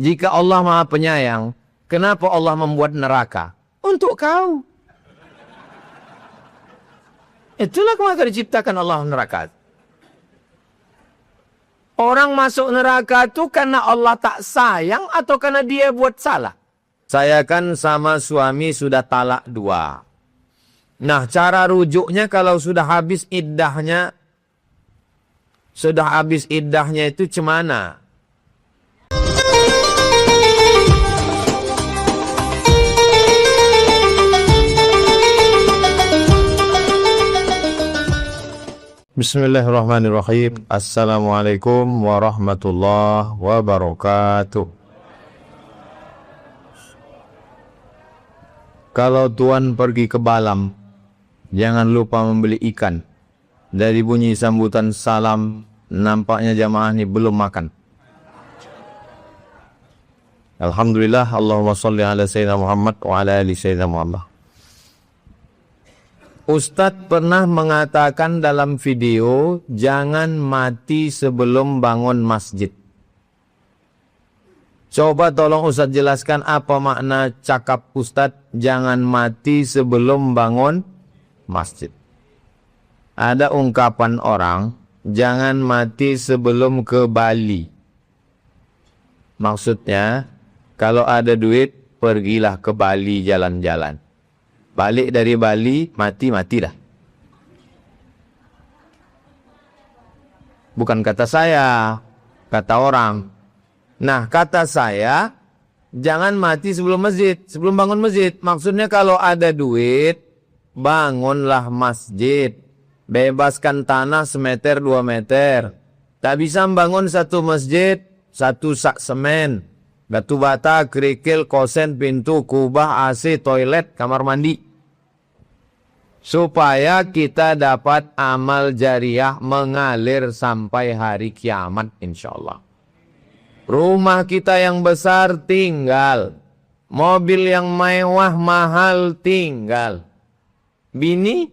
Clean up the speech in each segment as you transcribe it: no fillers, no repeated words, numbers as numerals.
Jika Allah Maha Penyayang, kenapa Allah membuat neraka? Untuk kau. Itulah kenapa diciptakan Allah neraka. Orang masuk neraka itu karena Allah tak sayang atau karena dia buat salah? Saya kan sama suami sudah talak 2. Nah, cara rujuknya kalau sudah habis iddahnya, itu cemana? Bismillahirrahmanirrahim. Assalamualaikum warahmatullahi wabarakatuh. Kalau tuan pergi ke Balam, jangan lupa membeli ikan. Dari bunyi sambutan salam, nampaknya jamaah ini belum makan. Alhamdulillah, Allahumma salli ala Sayyidina Muhammad wa ala ali Sayyidina Muhammad. Ustadz pernah mengatakan dalam video, jangan mati sebelum bangun masjid. Coba tolong Ustadz jelaskan apa makna cakap Ustadz, jangan mati sebelum bangun masjid. Ada ungkapan orang, jangan mati sebelum ke Bali. Maksudnya, kalau ada duit, pergilah ke Bali jalan-jalan. Balik dari Bali, mati-matilah. Bukan kata saya, kata orang. Nah, kata saya, jangan mati sebelum masjid, sebelum bangun masjid. Maksudnya kalau ada duit, bangunlah masjid. Bebaskan tanah semeter 2 meter. Tak bisa membangun satu masjid, 1 sak semen. Batu bata, kerikil, kosen, pintu, kubah, AC, toilet, kamar mandi. Supaya kita dapat amal jariah mengalir sampai hari kiamat insyaallah. Rumah kita yang besar tinggal. Mobil yang mewah mahal tinggal. Bini?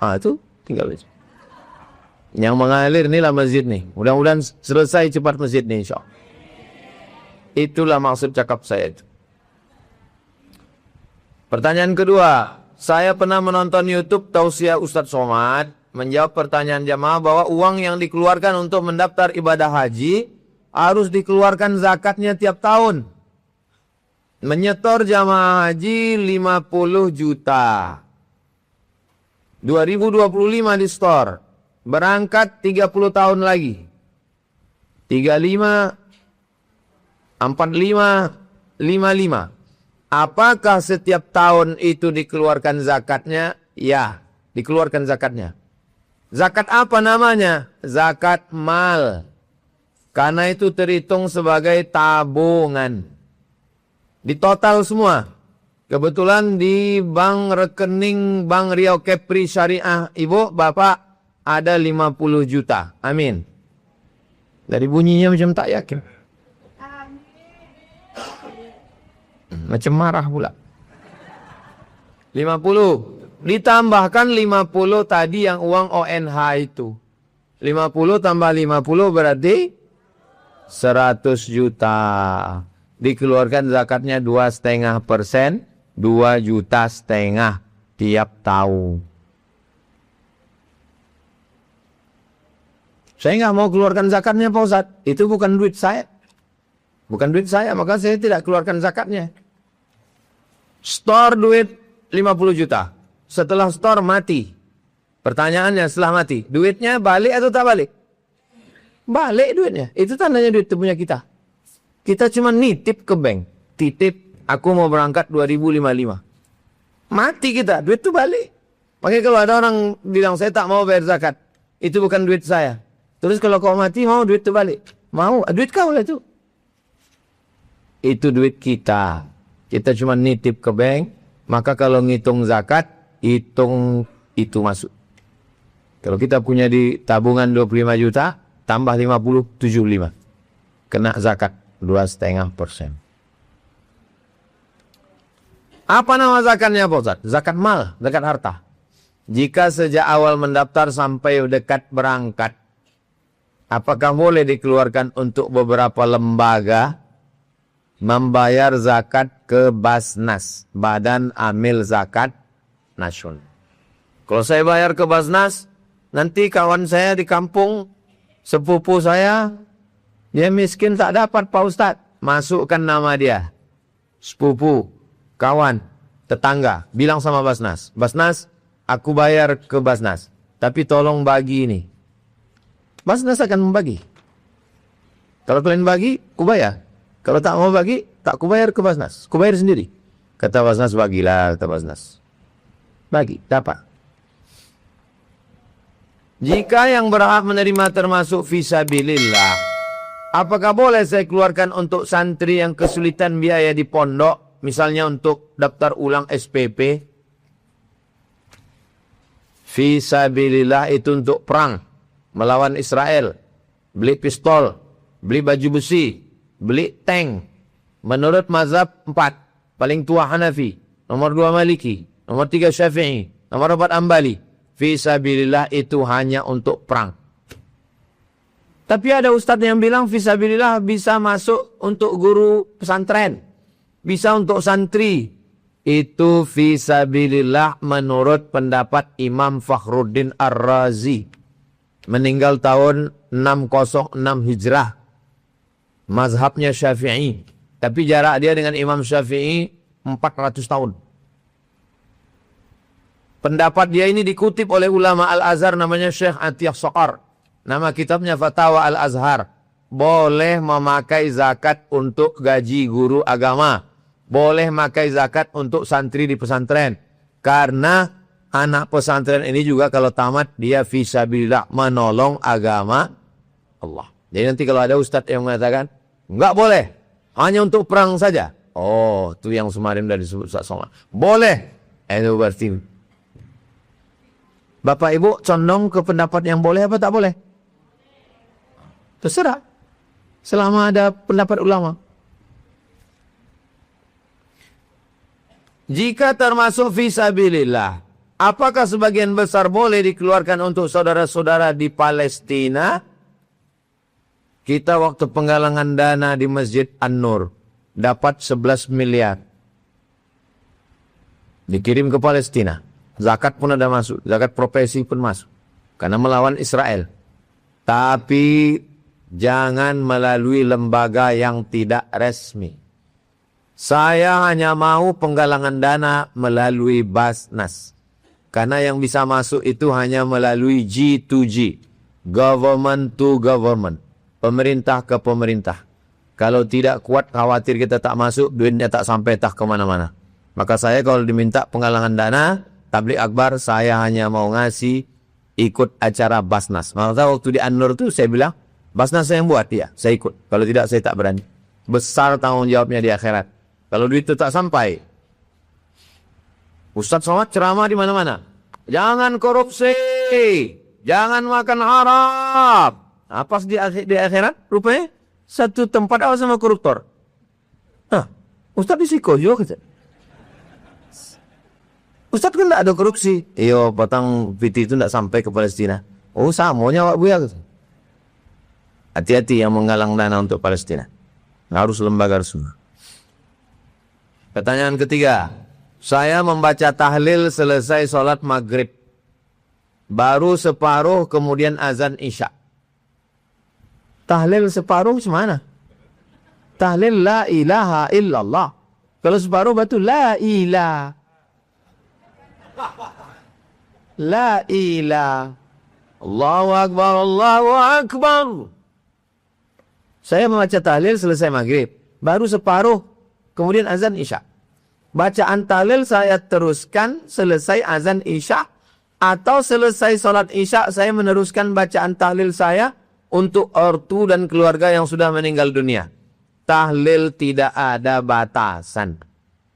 Itu tinggal aja. Yang mengalir inilah masjid nih. Mudah-mudahan selesai cepat masjid nih insyaallah. Itulah maksud cakap saya itu. Pertanyaan kedua, saya pernah menonton YouTube tausiah Ustadz Somad menjawab pertanyaan jamaah bahwa uang yang dikeluarkan untuk mendaftar ibadah haji harus dikeluarkan zakatnya tiap tahun. Menyetor jamaah haji 50 juta. 2025 di store. Berangkat 30 tahun lagi. 35 45, 55. Apakah setiap tahun itu dikeluarkan zakatnya? Ya, dikeluarkan zakatnya. Zakat apa namanya? Zakat mal. Karena itu terhitung sebagai tabungan. Di total semua. Kebetulan di bank rekening Bank Riau Kepri Syariah Ibu, Bapak ada 50 juta. Amin. Dari bunyinya macam tak yakin. Macam marah pula. 50. Ditambahkan 50 tadi yang uang ONH itu. 50 tambah 50 berarti 100 juta. Dikeluarkan zakatnya 2,5%. 2,5 juta tiap tahun. Saya nggak mau keluarkan zakatnya Pak Ustadz. Itu bukan duit saya. Bukan duit saya, maka saya tidak keluarkan zakatnya. Store duit 50 juta. Setelah store mati. Pertanyaannya setelah mati, duitnya balik atau tak balik? Balik duitnya. Itu tandanya duit itu punya kita. Kita cuma nitip ke bank. Titip, aku mau berangkat 2055. Mati kita, duit itu balik. Makanya kalau ada orang bilang saya tak mau bayar zakat, itu bukan duit saya. Terus kalau kau mati mau duit itu balik? Mau, duit kau lah itu. Itu duit kita. Kita cuma nitip ke bank. Maka kalau ngitung zakat, hitung itu masuk. Kalau kita punya di tabungan 25 juta, tambah 50, 75. Kena zakat 2,5%. Apa nama zakatnya Pak Ustaz? Zakat mal, zakat harta. Jika sejak awal mendaftar sampai dekat berangkat, apakah boleh dikeluarkan untuk beberapa lembaga membayar zakat ke Basnas, Badan Amil Zakat Nasional? Kalau saya bayar ke Basnas, nanti kawan saya di kampung, sepupu saya, dia miskin tak dapat Pak Ustadz. Masukkan nama dia. Sepupu, kawan, tetangga. Bilang sama Basnas. Basnas, aku bayar ke Basnas. Tapi tolong bagi ini. Basnas akan membagi. Kalau kalian bagi, aku bayar. Kalau tak mau bagi, tak aku bayar ke Basnas. Aku bayar sendiri. Kata Basnas, bagilah. Kata Basnas. Bagi, dapat. Jika yang berhak menerima termasuk fisabilillah, apakah boleh saya keluarkan untuk santri yang kesulitan biaya di pondok, misalnya untuk daftar ulang SPP? Fisabilillah itu untuk perang, melawan Israel, beli pistol, beli baju besi, beli tank. Menurut mazhab 4, paling tua Hanafi, nomor 2 Maliki, nomor 3 Syafi'i, nomor 4 Ambali. Fisabilillah itu hanya untuk perang. Tapi ada ustadz yang bilang fisabilillah bisa masuk untuk guru pesantren, bisa untuk santri. Itu fisabilillah menurut pendapat Imam Fakhruddin Ar-Razi, meninggal tahun 606 Hijrah. Mazhabnya Syafi'i, tapi jarak dia dengan Imam Syafi'i 400 tahun. Pendapat dia ini dikutip oleh ulama Al-Azhar, namanya Syekh Atiyah Soqar. Nama kitabnya Fatawa Al-Azhar. Boleh memakai zakat untuk gaji guru agama. Boleh memakai zakat untuk santri di pesantren. Karena anak pesantren ini juga kalau tamat, dia fisabilillah, menolong agama Allah. Jadi nanti kalau ada ustadz yang mengatakan, enggak boleh, hanya untuk perang saja. Oh, itu yang semarin dari disebut Ustaz Somad. Boleh. Itu berarti Bapak Ibu condong ke pendapat yang boleh apa tak boleh? Terserah. Selama ada pendapat ulama. Jika termasuk fisabilillah, apakah sebagian besar boleh dikeluarkan untuk saudara-saudara di Palestina? Kita waktu penggalangan dana di Masjid An-Nur dapat 11 miliar. Dikirim ke Palestina. Zakat pun ada masuk, zakat profesi pun masuk. Karena melawan Israel. Tapi jangan melalui lembaga yang tidak resmi. Saya hanya mau penggalangan dana melalui Basnas. Karena yang bisa masuk itu hanya melalui G2G. Government to government. Pemerintah ke pemerintah. Kalau tidak kuat, khawatir kita tak masuk, duitnya tak sampai tak kemana-mana. Maka saya kalau diminta penggalangan dana, Tabligh Akbar, saya hanya mau ngasih ikut acara Basnas. Maka waktu di An-Nur itu saya bilang, Basnas saya yang buat, ya, saya ikut. Kalau tidak, saya tak berani. Besar tanggung jawabnya di akhirat. Kalau duit itu tak sampai. Ustadz Somad ceramah di mana-mana. Jangan korupsi. Jangan makan haram. Apa di akhirat? Rupanya satu tempat awas sama koruptor. Nah, Ustadz disiko juga. Ustadz kan tidak ada korupsi. Iyo, batang piti itu tidak sampai ke Palestina. Oh, samanya Wak Buya. Hati-hati yang menggalang dana untuk Palestina. Harus lembaga resmi. Pertanyaan ketiga. Saya membaca tahlil selesai sholat maghrib. Baru separuh kemudian azan isya. Tahlil separuh mana? Tahlil la ilaha illallah. Kalau separuh batu la ilaha. La ilaha. Allahu Akbar, Allahu Akbar. Saya membaca tahlil selesai maghrib. Baru separuh, kemudian azan isya. Bacaan tahlil saya teruskan selesai azan isya. Atau selesai sholat isya, saya meneruskan bacaan tahlil saya untuk ortu dan keluarga yang sudah meninggal dunia. Tahlil tidak ada batasan.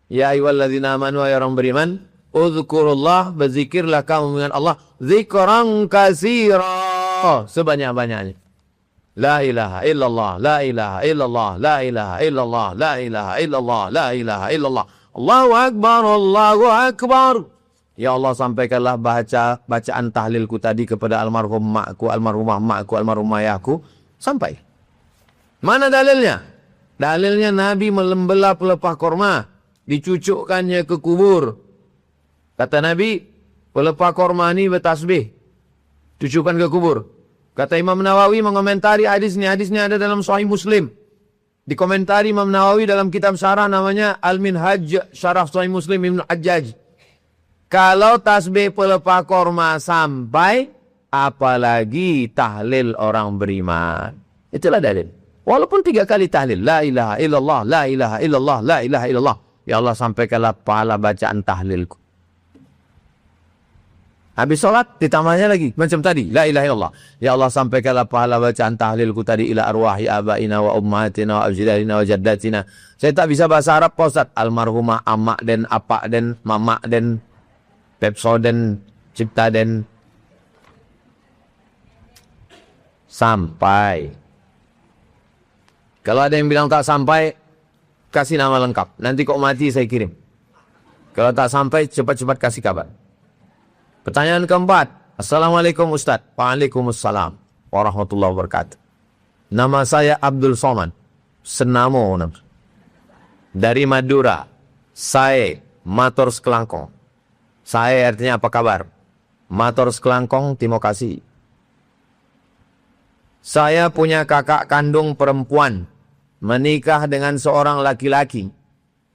Ya ayyuhalladzina amanu ya orang beriman. Uzkurullah, berzikirlah kamu dengan Allah zikran katsira, sebanyak-banyaknya. La ilaha illallah, la ilaha illallah, la ilaha illallah, la ilaha illallah, la ilaha illallah. Allahu akbar, Allahu akbar. Ya Allah, sampaikanlah bacaan tahlilku tadi kepada almarhum makku, almarhumah makku, almarhumah ayahku. Sampai. Mana dalilnya? Dalilnya Nabi membelah pelepah korma, dicucukkannya ke kubur. Kata Nabi, pelepah korma ini bertasbih, cucukkan ke kubur. Kata Imam Nawawi mengomentari hadisnya ada dalam Sahih Muslim. Dikomentari Imam Nawawi dalam kitab syarah namanya Al-Minhaj Syarah Sahih Muslim Ibn Hajjaj. Kalau tasbih pelepah korma sampai, apalagi tahlil orang beriman. Itulah dalil. Walaupun 3 kali tahlil, la ilaha illallah, la ilaha illallah, la ilaha illallah. Ya Allah, sampaikanlah pahala bacaan tahlilku. Habis sholat, ditambahnya lagi. Macam tadi, la ilaha illallah. Ya Allah, sampaikanlah pahala bacaan tahlilku tadi ila arwahi abaina wa ummatina wa ajdadina wa jaddatina. Saya tak bisa bahasa Arab, Pak Ustaz. Almarhumah amak dan apak dan mamak dan Pepsoden, Ciptaden, sampai. Kalau ada yang bilang tak sampai, kasih nama lengkap. Nanti kok mati saya kirim. Kalau tak sampai, cepat-cepat kasih kabar. Pertanyaan keempat. Assalamualaikum Ustaz. Waalaikumsalam warahmatullahi wabarakatuh. Nama saya Abdul Somad Senamo. Dari Madura. Saya Mator Sekelangkong. Saya artinya apa kabar? Mator Sekelangkong, terima kasih. Saya punya kakak kandung perempuan, menikah dengan seorang laki-laki.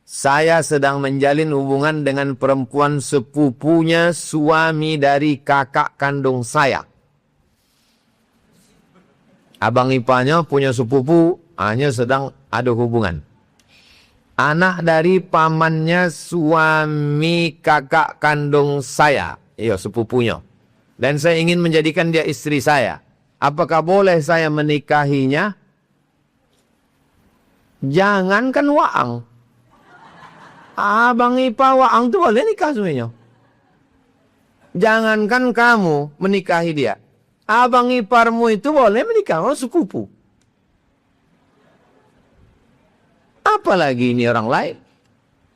Saya sedang menjalin hubungan dengan perempuan sepupunya suami dari kakak kandung saya. Abang ipanya punya sepupu, hanya sedang ada hubungan. Anak dari pamannya suami kakak kandung saya. Iya, sepupunya. Dan saya ingin menjadikan dia istri saya. Apakah boleh saya menikahinya? Jangankan waang. Abang Ipa waang itu boleh nikah semuanya. Jangankan kamu menikahi dia. Abang iparmu itu boleh menikah. Oh, sepupu. Apalagi ini orang lain.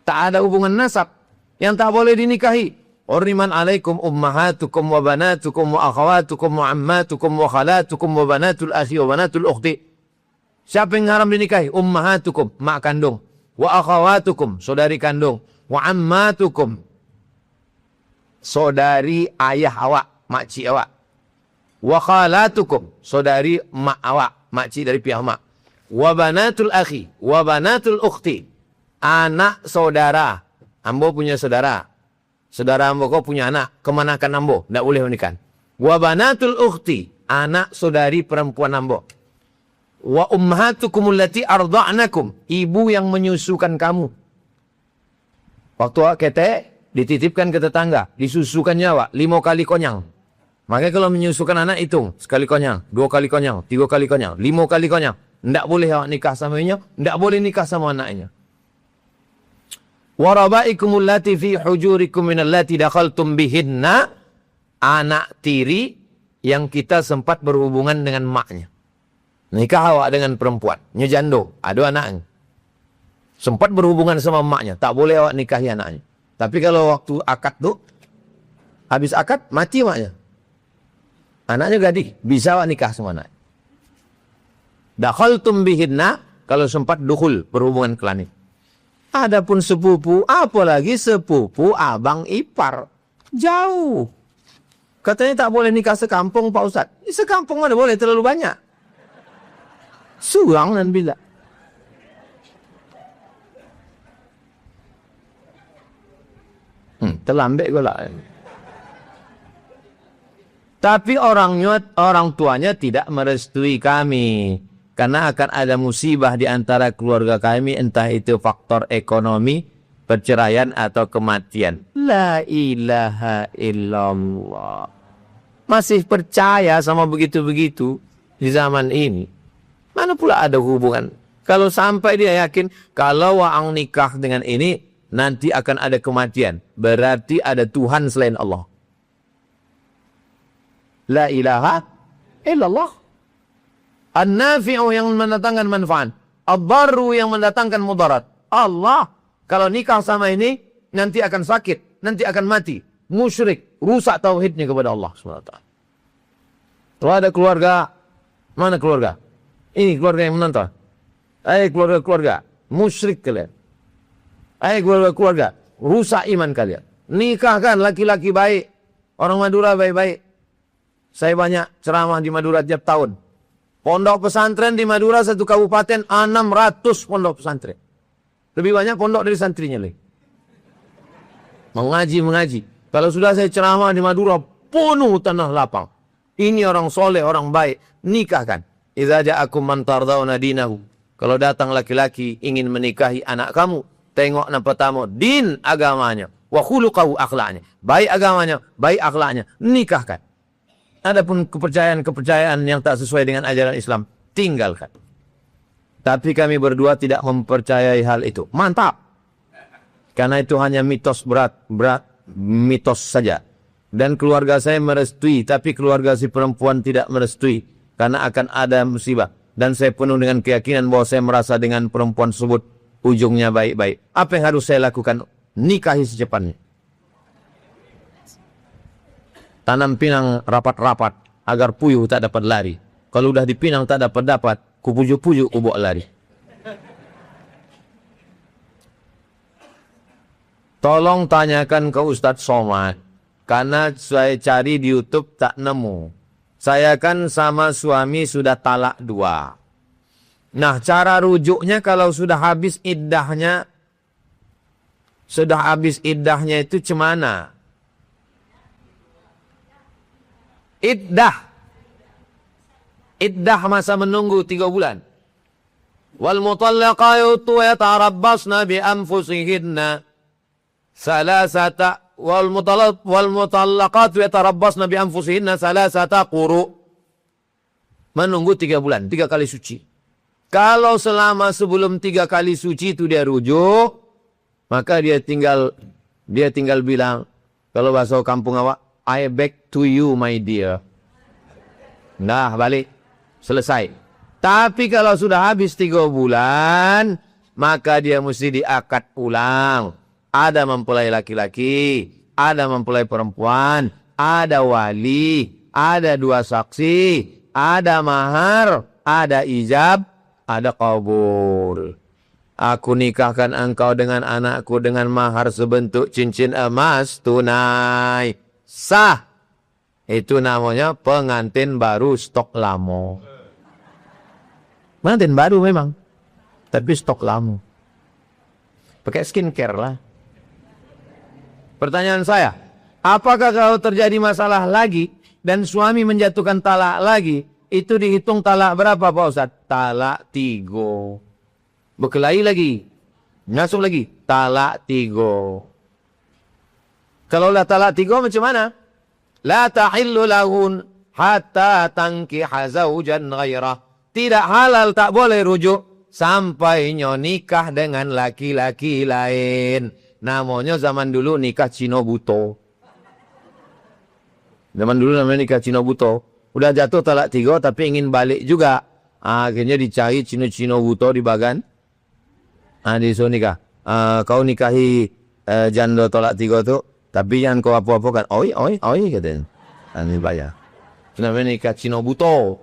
Tak ada hubungan nasab. Yang tak boleh dinikahi. Urriman alaikum ummahatukum wa banatukum wa akhawatukum wa ammatukum wa khalatukum wa banatul akhi wa banatul ukhti. Siapa yang haram dinikahi? Ummahatukum, mak kandung. Wa akhawatukum, saudari kandung. Wa ammatukum, saudari ayah awak, makcik awak. Wa khalatukum, saudari mak awak, makcik dari pihak mak. Wa banatul akhi, wa banatul ukhti. Anak saudara. Ambo punya saudara. Saudara ambo kau punya anak. Kemanakan ambo? Tidak boleh menikah. Wa banatul ukhti. Anak saudari perempuan ambo. Wa ummahatukum allati arda'nakum. Ibu yang menyusukan kamu. Waktu ketek dititipkan ke tetangga. Disusukan nyawa. 5 kali konyang. Makanya kalau menyusukan anak hitung. Sekali konyang. 2 kali konyang. 3 kali konyang. 5 kali konyang. Tidak boleh awak nikah sama dia. Tidak boleh nikah sama anaknya. Warabaikumul lati fi hujurikum minallati dakhaltum bihinna. Anak tiri yang kita sempat berhubungan dengan maknya. Nikah awak dengan perempuan. Nyejando. Ada anaknya. Sempat berhubungan sama maknya. Tak boleh awak nikahi anaknya. Tapi kalau waktu akad tu. Habis akad mati maknya. Anaknya gadis. Bisa awak nikah sama anaknya. Dakhaltum bihinna, kalau sempat dukhul, berhubungan kelamin. Adapun sepupu, apalagi sepupu abang ipar. Jauh. Katanya tak boleh nikah sekampung, Pak Ustaz. Sekampung mana boleh, terlalu banyak. Surang dan bila. Terlambat pula. Tapi orang tuanya tidak merestui kami. Karena akan ada musibah di antara keluarga kami. Entah itu faktor ekonomi, perceraian atau kematian. La ilaha illallah. Masih percaya sama begitu-begitu di zaman ini. Mana pula ada hubungan. Kalau sampai dia yakin. Kalau waang nikah dengan ini. Nanti akan ada kematian. Berarti ada Tuhan selain Allah. La ilaha illallah. An-nafi'u yang mendatangkan manfaat. Ad-darru yang mendatangkan mudarat. Allah. Kalau nikah sama ini, nanti akan sakit. Nanti akan mati. musyrik, rusak tauhidnya kepada Allah SWT. Kalau ada keluarga, mana keluarga? Ini keluarga yang menonton. Keluarga-keluarga, musyrik kalian. Keluarga-keluarga, rusak iman kalian. Nikahkan laki-laki baik. Orang Madura baik-baik. Saya banyak ceramah di Madura tiap tahun. Pondok pesantren di Madura satu kabupaten 600 pondok pesantren. Lebih banyak pondok dari santrinya lagi. Mengaji. Kalau sudah saya ceramah di Madura, penuh tanah lapang. Ini orang soleh, orang baik. Nikahkan. Idza ja'akum man tardawna dinahu. Kalau datang laki-laki ingin menikahi anak kamu, tengok pertama din agamanya, wa khuluqahu akhlaknya. Baik agamanya, baik akhlaknya, nikahkan. Adapun kepercayaan yang tak sesuai dengan ajaran Islam, tinggalkan. Tapi kami berdua tidak mempercayai hal itu. Mantap. Karena itu hanya mitos berat mitos saja. Dan keluarga saya merestui, tapi keluarga si perempuan tidak merestui. Karena akan ada musibah. Dan saya penuh dengan keyakinan bahwa saya merasa dengan perempuan tersebut ujungnya baik-baik. Apa yang harus saya lakukan? Nikahi secepatnya. Tanam pinang rapat-rapat agar puyuh tak dapat lari. Kalau udah dipinang tak dapat, kupujuk-pujuk ubok lari. Tolong tanyakan ke Ustadz Somad. Karena saya cari di YouTube tak nemu. Saya kan sama suami sudah talak 2. Nah, cara rujuknya kalau sudah habis iddahnya itu cemana? Iddah masa menunggu 3 bulan. Wal mutallaqatu yatarabbasna bi anfusihinna salasata wal mutallaqatu yatarabbasna bi anfusihinna salasata quru. Menunggu 3 bulan, 3 kali suci. Kalau selama sebelum 3 kali suci itu dia rujuk, maka dia tinggal bilang, kalau bahasa kampung awak, I back to you my dear. Nah, balik. Selesai. Tapi kalau sudah habis 3 bulan, maka dia mesti diakad ulang. Ada mempelai laki-laki, ada mempelai perempuan, ada wali, ada 2 saksi, ada mahar, ada ijab, ada qabul. Aku nikahkan engkau dengan anakku dengan mahar sebentuk cincin emas tunai. Sah. Itu namanya pengantin baru stok lama. Pengantin baru memang. Tapi stok lama. Pakai skincare lah. Pertanyaan saya. Apakah kalau terjadi masalah lagi dan suami menjatuhkan talak lagi, itu dihitung talak berapa Pak Ustadz? Talak 3. Berkelahi lagi. Masuk lagi. Talak 3. Kalau lah talak 3 macam mana? La tahillu lahun hatta tankiha zawjan ghairah. Tidak halal, tak boleh rujuk sampai nikah dengan laki-laki lain. Namanya zaman dulu nikah Cino Buto. Zaman dulu namanya nikah Cino Buto. Udah jatuh talak 3 tapi ingin balik juga. Akhirnya dicari Cino Buto di Bagan. Disuruh nikah. Kau nikahi janda talak 3 tu. Tapi yang kau apa-apa kan, oi, katanya. Ini bayar. Itu namanya nikah Cino Buto.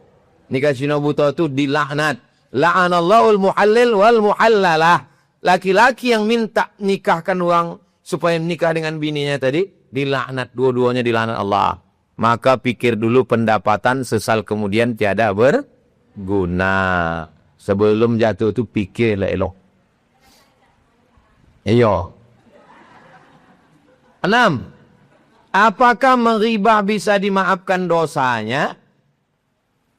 Nikah Cino Buto itu dilaknat. La'anallahul muhallil wal muhallalah. Laki-laki yang minta nikahkan orang supaya nikah dengan bininya tadi, dilaknat. Dua-duanya dilaknat Allah. Maka pikir dulu pendapatan, sesal kemudian tiada berguna. Sebelum jatuh itu pikirlah elok. Iyo. 6. Apakah menghibah bisa dimaafkan dosanya?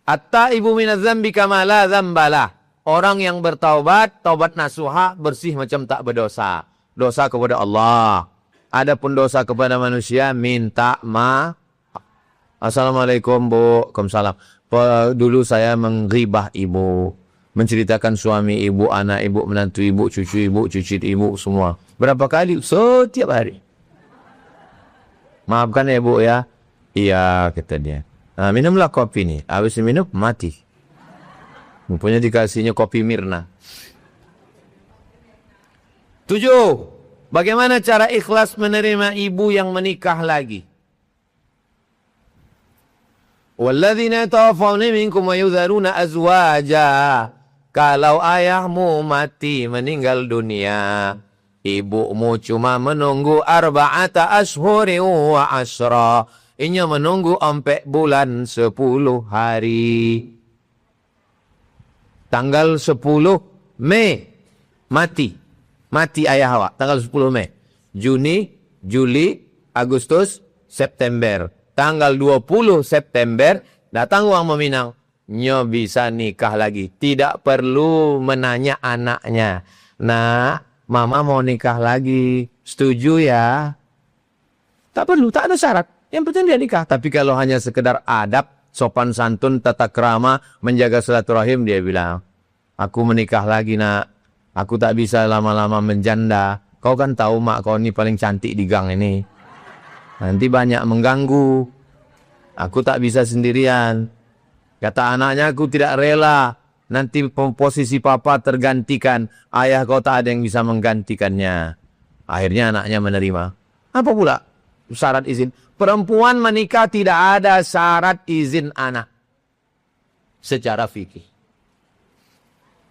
At-taibu minadz dzambi kama la dzambalah. Orang yang bertaubat, taubat nasuha, bersih macam tak berdosa. Dosa kepada Allah. Adapun dosa kepada manusia, minta maaf. Assalamualaikum Bu. Waalaikumsalam. Dulu saya menghibah ibu. Menceritakan suami ibu, anak ibu, menantu ibu, cucu ibu, cucu ibu, semua. Berapa kali? Setiap hari. Maafkan ya Bu ya. Iya, kata dia. Minumlah kopi nih. Habis minum, mati. Rupanya dikasihnya kopi Mirna. 7. Bagaimana cara ikhlas menerima ibu yang menikah lagi? Walladzina tawaffawna minkum wa yudharuna azwaja. Kalau ayahmu mati meninggal dunia, ibumu cuma menunggu arba'ata ashhuri wa asra. Inya menunggu 4 bulan 10 hari. Tanggal 10 Mei mati. Mati ayah awak tanggal 10 Mei. Juni, Juli, Agustus, September. Tanggal 20 September datang uang meminang. Nyo bisa nikah lagi. Tidak perlu menanya anaknya. Nah, mama mau nikah lagi. Setuju ya? Tak perlu, tak ada syarat. Yang penting dia nikah. Tapi kalau hanya sekedar adab, sopan santun, tata krama, menjaga silaturahim, dia bilang, aku menikah lagi nak. Aku tak bisa lama-lama menjanda. Kau kan tahu mak kau ni paling cantik di gang ini. Nanti banyak mengganggu. Aku tak bisa sendirian. Kata anaknya, aku tidak rela. Nanti posisi papa tergantikan. Ayah kau tak ada yang bisa menggantikannya. Akhirnya anaknya menerima. Apa pula syarat izin? Perempuan menikah tidak ada syarat izin anak. Secara fikih.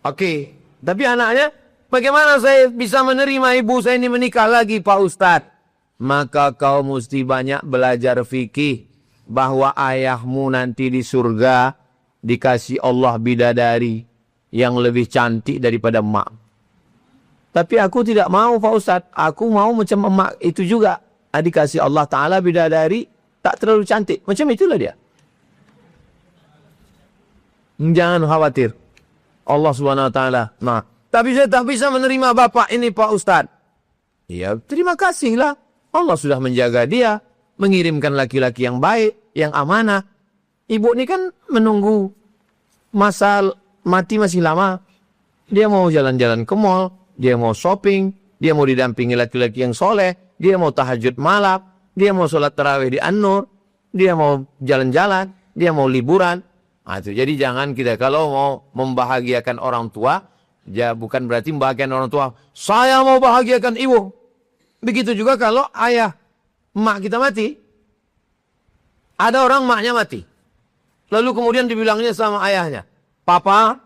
Oke. Tapi anaknya, bagaimana saya bisa menerima ibu saya ini menikah lagi Pak Ustadz? Maka kau mesti banyak belajar fikih. Bahwa ayahmu nanti di surga dikasih Allah bidadari yang lebih cantik daripada emak. Tapi aku tidak mau Pak Ustadz. Aku mau macam emak itu juga. Dikasih Allah Ta'ala bidadari tak terlalu cantik. Macam itulah dia. Jangan khawatir. Allah Subhanahu Wa Ta'ala. Nah, tapi saya tak bisa menerima bapak ini Pak Ustadz. Ya, terima kasihlah. Allah sudah menjaga dia. Mengirimkan laki-laki yang baik, yang amanah. Ibu ini kan menunggu masa mati masih lama. Dia mau jalan-jalan ke mall. Dia mau shopping. Dia mau didampingi laki-laki yang soleh. Dia mau tahajud malam. Dia mau sholat tarawih di An-Nur. Dia mau jalan-jalan. Dia mau liburan. Nah, itu. Jadi jangan kita kalau mau membahagiakan orang tua, ya bukan berarti membahagiakan orang tua. Saya mau bahagiakan ibu. Begitu juga kalau ayah, emak kita mati. Ada orang emaknya mati. Lalu kemudian dibilangnya sama ayahnya, Papa,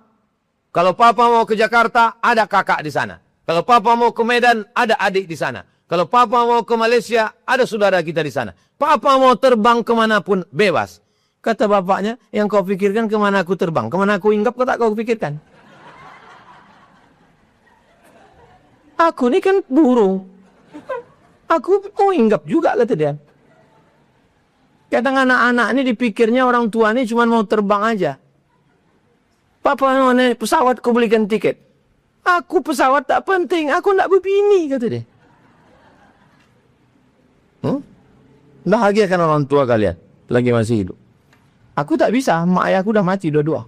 kalau Papa mau ke Jakarta, ada kakak di sana. Kalau Papa mau ke Medan, ada adik di sana. Kalau Papa mau ke Malaysia, ada saudara kita di sana. Papa mau terbang kemanapun, bebas. Kata bapaknya, yang kau pikirkan kemana aku terbang? Kemana aku hinggap, kau tak kau pikirkan? Aku ini kan burung. Aku mau hinggap juga, kata dia. Kadang anak-anak ini dipikirnya orang tua ini cuma mau terbang aja. Papa mau naik pesawat, kau belikan tiket. Aku pesawat tak penting, aku tak berbini, kata dia. Bahagiakan orang tua kalian, lagi masih hidup. Aku tak bisa, mak ayahku dah mati dua-dua.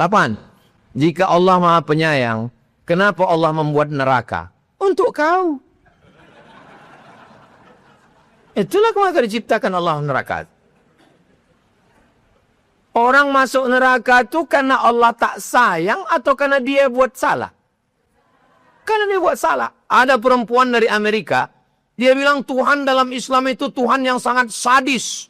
8. Jika Allah Maha Penyayang, kenapa Allah membuat neraka? Untuk kau. Itulah kenapa diciptakan Allah neraka. Orang masuk neraka itu karena Allah tak sayang atau karena dia buat salah? Karena dia buat salah. Ada perempuan dari Amerika, dia bilang Tuhan dalam Islam itu Tuhan yang sangat sadis.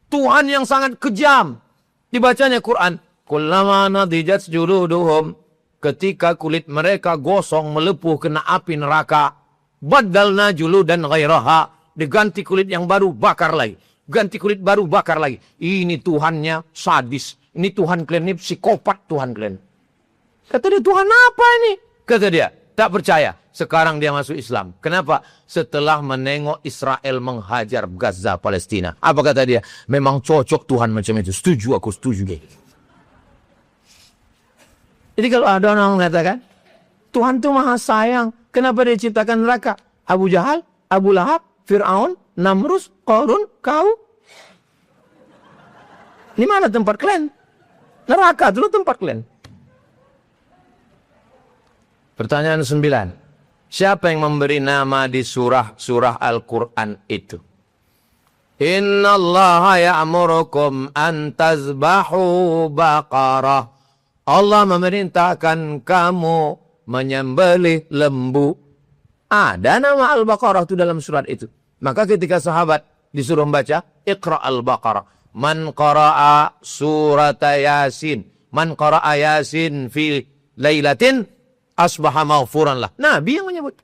Tuhan yang sangat kejam. Dibacanya Quran. Kullama nadijat juluduhum. Ketika kulit mereka gosong melepuh kena api neraka. Badalna juludan ghairaha. Diganti kulit yang baru, bakar lagi. Ganti kulit baru, bakar lagi. Ini Tuhannya sadis. Ini Tuhan kalian, ini psikopat Tuhan kalian. Kata dia, Tuhan apa ini? Kata dia, tak percaya. Sekarang dia masuk Islam. Kenapa? Setelah menengok Israel menghajar Gaza, Palestina. Apa kata dia? Memang cocok Tuhan macam itu. Setuju, aku setuju. Jadi kalau ada orang mengatakan, Tuhan itu maha sayang. Kenapa dia ciptakan neraka? Abu Jahal, Abu Lahab, Fir'aun, Namrus, Qarun, kau. Ini mana tempat kalian? Neraka dulu tempat kalian. Pertanyaan 9. Siapa yang memberi nama di surah Al-Quran itu? Inna Allah ya'murukum an tazbahu baqarah. Allah memerintahkan kamu menyembelih lembu. Ada nama Al-Baqarah itu dalam surat itu. Maka ketika sahabat disuruh membaca, Iqra Al-Baqarah. Man qara'a surat Yasin. Man qara'a Yasin fi lailatin asbaha maghfuran lah. Nabi yang menyebut.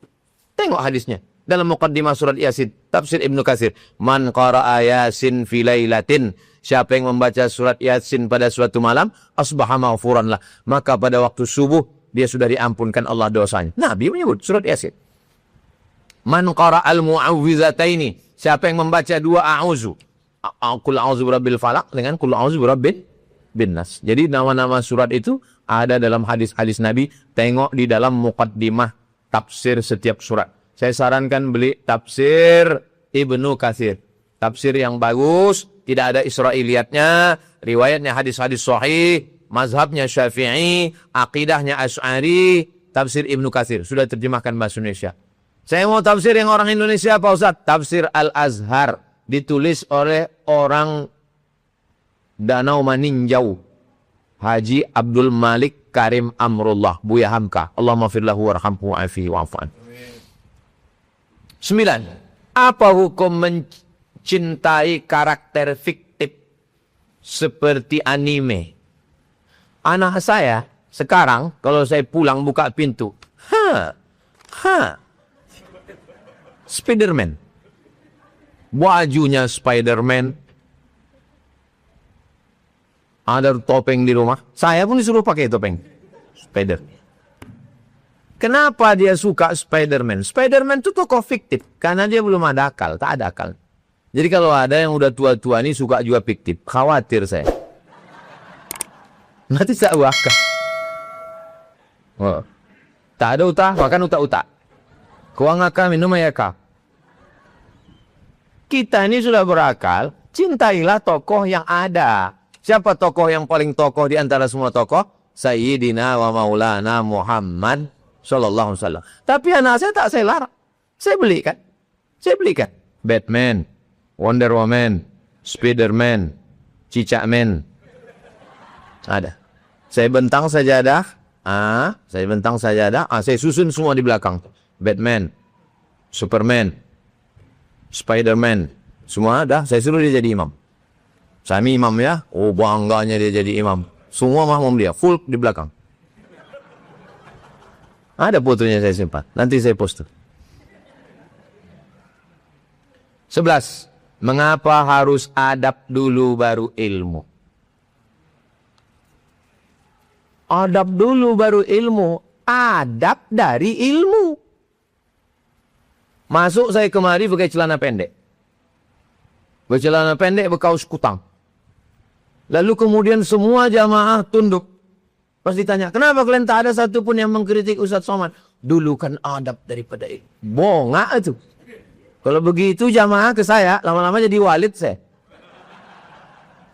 Tengok hadisnya. Dalam muqaddimah surat Yasin. Tafsir Ibnu Katsir. Man qara'a Yasin fi lailatin. Siapa yang membaca surat Yasin pada suatu malam, asbaha maghfuran lah. Maka pada waktu subuh, dia sudah diampunkan Allah dosanya. Nabi menyebut surat Yasin. Man qara'al mu'awwizataini. Siapa yang membaca dua a'udzu. Qul a'udzu birabbil falaq dengan qul a'udzu birabbin nas. Jadi nama-nama surat itu ada dalam hadis-hadis Nabi. Tengok di dalam muqaddimah tafsir setiap surat. Saya sarankan beli tafsir Ibnu Katsir. Tafsir yang bagus, tidak ada Israiliyatnya, riwayatnya hadis-hadis sahih, mazhabnya Syafi'i, akidahnya Asy'ari, tafsir Ibnu Katsir. Sudah terjemahkan bahasa Indonesia. Saya mau tafsir yang orang Indonesia, Pak Ustaz. Tafsir Al-Azhar. Ditulis oleh orang Danau Maninjau. Haji Abdul Malik Karim Amrullah. Buya Hamka. Allahumma firlahu warhamhu wa'afihi wa'afan. 9. Apa hukum mencintai karakter fiktif seperti anime? Anak saya sekarang kalau saya pulang buka pintu. Spiderman. Bajunya Spiderman. Ada topeng di rumah. Saya pun disuruh pakai topeng. Spider. Kenapa dia suka Spiderman? Spiderman itu tokoh fiktif. Karena dia belum ada akal. Tak ada akal. Jadi kalau ada yang udah tua-tua ini suka juga fiktif. Khawatir saya. Nanti tak wakah. Oh. Tak ada utah, bahkan utak-utak. Kuangaka minum ayaka. Kita ini sudah berakal, cintailah tokoh yang ada. Siapa tokoh yang paling tokoh di antara semua tokoh? Sayyidina wa maulana Muhammad sallallahu alaihi wasallam. Tapi anak saya tak saya larang. Saya belikan. Batman, Wonder Woman, Spiderman, Cicakman. Ada. Saya bentang sajadah. Saya susun semua di belakang. Batman, Superman, Spiderman, semua dah. Saya suruh dia jadi imam. Sami imam ya. Oh, bangganya dia jadi imam. Semua makmum dia, full di belakang. Ada fotonya saya simpan. Nanti saya post. 11. Mengapa harus adab dulu baru ilmu? Adab dulu baru ilmu. Adab dari ilmu. Masuk saya kemari pakai celana pendek. Bercelana pendek berkaus kutang. Lalu kemudian semua jamaah tunduk. Pas ditanya, kenapa kalian tak ada satu pun yang mengkritik Ustaz Somad? Dulu kan adab daripada ilmu. Bongak itu. Kalau begitu jamaah ke saya, lama-lama jadi walid saya.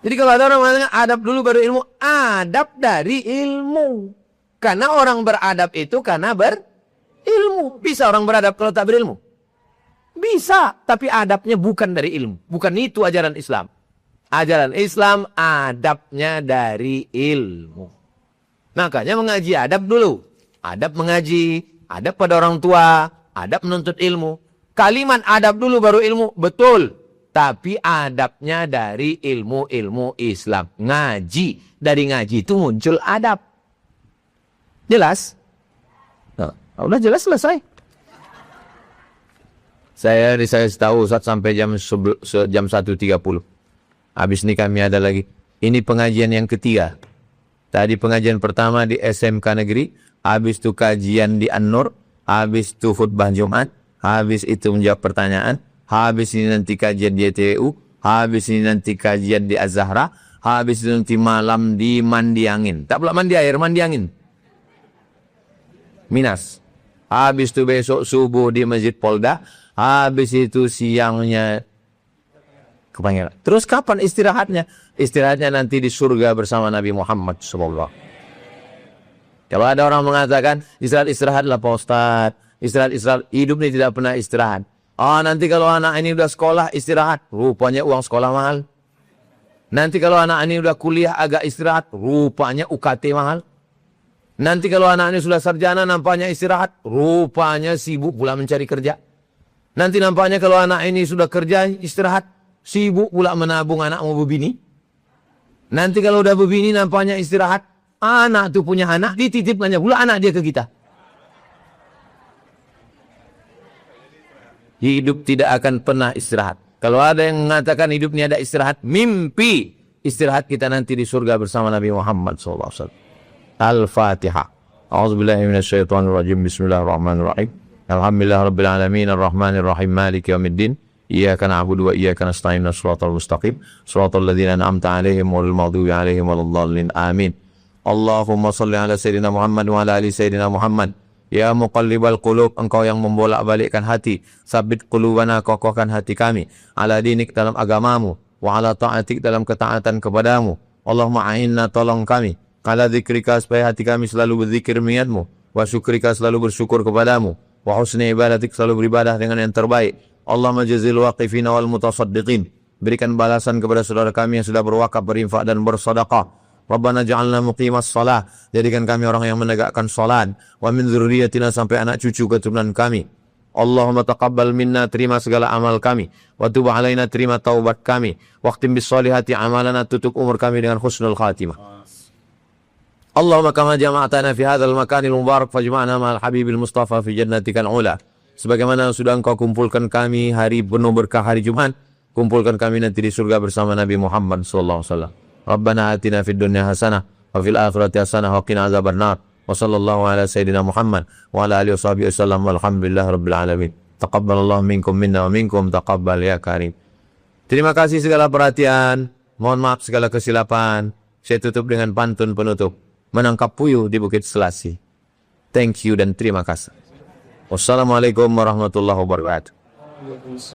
Jadi kalau ada orang mengatakan adab dulu baru ilmu, adab dari ilmu. Karena orang beradab itu karena berilmu. Bisa orang beradab kalau tak berilmu? Bisa, tapi adabnya bukan dari ilmu. Bukan itu ajaran Islam. Ajaran Islam adabnya dari ilmu. Makanya mengaji adab dulu. Adab mengaji, adab pada orang tua, adab menuntut ilmu. Kalimat adab dulu baru ilmu, betul. Tapi adabnya dari ilmu-ilmu Islam. Ngaji. Dari ngaji itu muncul adab. Jelas? Nah, udah jelas selesai. Saya tahu Ustaz sampai jam 1.30. Habis ini kami ada lagi. Ini pengajian yang ketiga. Tadi pengajian pertama di SMK Negeri. Habis itu kajian di An-Nur. Habis itu khutbah Jumat. Habis itu menjawab pertanyaan. Habis ini nanti kajian di ETU. Habis ini nanti kajian di Az-Zahra. Habis itu nanti malam di mandi angin. Tak pula mandi air, mandi angin. Minas. Habis itu besok subuh di Masjid Polda. Habis itu siangnya kepanggil. Terus kapan istirahatnya? Istirahatnya nanti di surga bersama Nabi Muhammad SAW. Kalau ada orang mengatakan istirahatlah Pak Ustaz. Istirahat. Hidup ini tidak pernah istirahat. Nanti kalau anak ini udah sekolah istirahat. Rupanya uang sekolah mahal. Nanti kalau anak ini udah kuliah agak istirahat. Rupanya UKT mahal. Nanti kalau anaknya sudah sarjana, nampaknya istirahat, rupanya sibuk pula mencari kerja. Nanti nampaknya kalau anak ini sudah kerja, istirahat, sibuk pula menabung anak mau berbini. Nanti kalau udah berbini, nampaknya istirahat, anak tuh punya anak, dititipkannya pula anak dia ke kita. Hidup tidak akan pernah istirahat. Kalau ada yang mengatakan hidup ini ada istirahat, mimpi istirahat kita nanti di surga bersama Nabi Muhammad SAW. Al-Fatihah. A'udzubillahi minasyaitonirrajim. Bismillahirrahmanirrahim. Alhamdulillah rabbil alamin arrahmanir rahim maliki yaumiddin. Iyyaka na'budu wa iyyaka nasta'in shiratal mustaqim shiratal ladzina an'amta 'alaihim ghairil maghdubi 'alaihim waladdallin. Amin. Allahumma shalli ala sayyidina Muhammad wa ala ali sayyidina Muhammad. Ya muqallibal qulub, engkau yang membolak-balikkan hati, sabit qulubana, kokohkan hati kami, ala dinik dalam agamamu, wa ala ta'atik dalam ketaatan kepadamu. Allahumma a'inna, tolong kami, ala zikrika, supaya hati kami selalu berzikir mengingatmu, wa syukrika, selalu bersyukur kepadamu, wa husni ibadatik, selalu beribadah dengan yang terbaik. Allahumma jazil waqifina wal mutasaddiqin, berikan balasan kepada saudara kami yang sudah berwakaf, berinfak dan bersedekah. Rabbana ja'alna muqimas salah, jadikan kami orang yang menegakkan salat, wa min dzurriyyatina, sampai anak cucu keturunan kami. Allahumma taqabbal minna, terima segala amal kami, wa tub alaina, terima taubat kami, waqtim bis solihati amalana, tutup umur kami dengan husnul khatimah. Allahumma kama jama'atana fi hadzal makanil mubarak fajma'na ma'al habibil mustafa fi jannatikal ula. Sebagaimana sudah engkau kumpulkan kami hari penuh berkah hari Jumat, kumpulkan kami nanti di surga bersama Nabi Muhammad sallallahu alaihi wasallam. Rabbana atina fid dunya hasanah wa fil akhirati hasanah wa qina azabannar. Wa sallallahu ala sayyidina Muhammad wa ala alihi washabihi wasallam walhamdulillahi rabbil alamin. Taqabbalallahu minkum minna wa minkum taqabbal ya karim. Terima kasih segala perhatian. Mohon maaf segala kesilapan. Saya tutup dengan pantun penutup. Menangkap puyuh di Bukit Selasi. Thank you dan terima kasih. Wassalamualaikum warahmatullahi wabarakatuh.